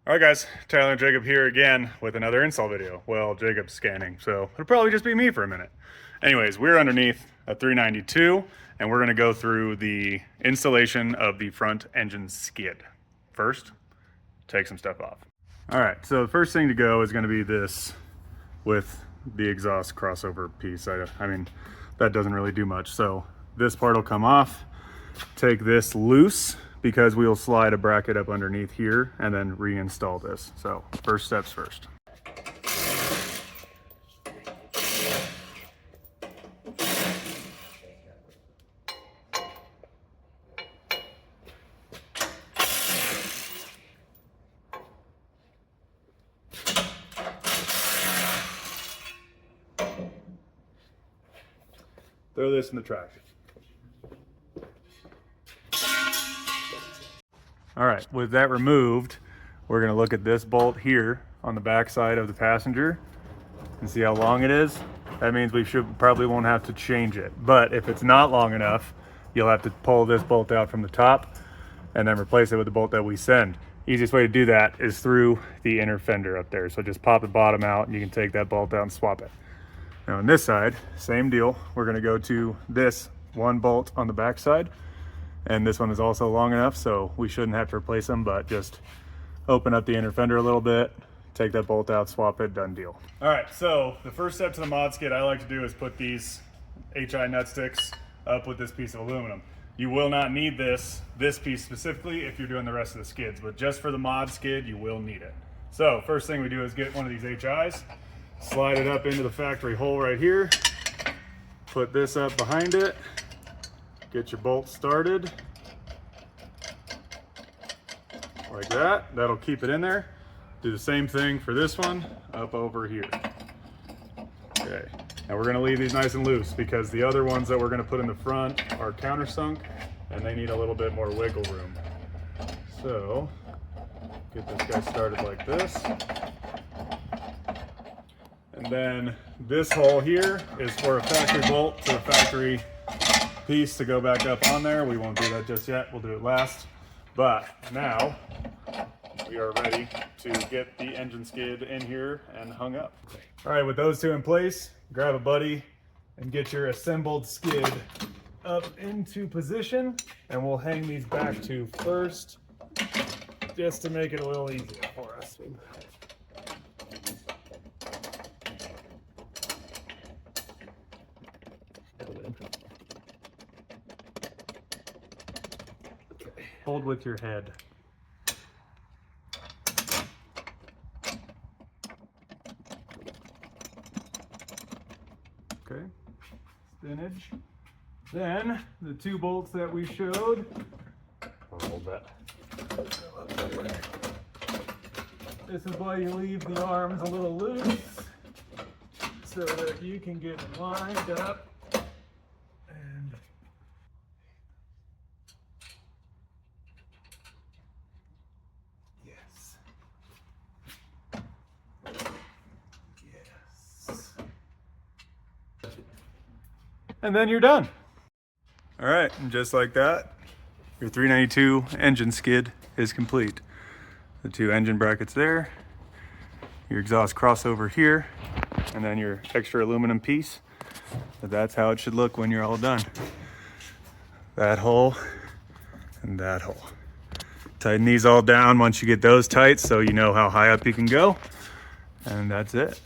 All right, guys, Tyler and Jacob here again with another install video. Well, Jacob's scanning, so it'll probably just be me for a minute. Anyways, we're underneath a 392, and we're gonna go through the installation of the front engine skid. First, take some stuff off. All right, so the first thing to go is gonna be this with the exhaust crossover piece. I mean, that doesn't really do much. So this part will come off. Take this loose, because we'll slide a bracket up underneath here and then reinstall this. So first steps first. Throw this in the trash. All right, with that removed, we're gonna look at this bolt here on the back side of the passenger and see how long it is. That means we probably won't have to change it. But if it's not long enough, you'll have to pull this bolt out from the top and then replace it with the bolt that we send. Easiest way to do that is through the inner fender up there. So just pop the bottom out and you can take that bolt out and swap it. Now on this side, same deal. We're gonna go to this one bolt on the back side. And this one is also long enough, so we shouldn't have to replace them, but just open up the inner fender a little bit, take that bolt out, swap it, done deal. All right, so the first step to the mod skid I like to do is put these HI nut sticks up with this piece of aluminum. You will not need this piece specifically if you're doing the rest of the skids, but just for the mod skid, you will need it. So first thing we do is get one of these HIs, slide it up into the factory hole right here, put this up behind it, get your bolt started like that. That'll keep it in there. Do the same thing for this one up over here. Okay, now we're gonna leave these nice and loose because the other ones that we're gonna put in the front are countersunk and they need a little bit more wiggle room. So get this guy started like this. And then this hole here is for a factory bolt to a factory piece to go back up on there. We won't do that just yet, we'll do it last. But now we are ready to get the engine skid in here and hung up. All right, with those two in place, grab a buddy and get your assembled skid up into position, and we'll hang these back to first just to make it a little easier for us. Hold with your head. Okay, spinach. Then the two bolts that we showed. I'll hold that. This is why you leave the arms a little loose so that you can get lined up. And then you're done. All right, and just like that, your 392 engine skid is complete. The two engine brackets there, your exhaust crossover here, and then your extra aluminum piece. But that's how it should look when you're all done. That hole and that hole. Tighten these all down once you get those tight so you know how high up you can go. And that's it.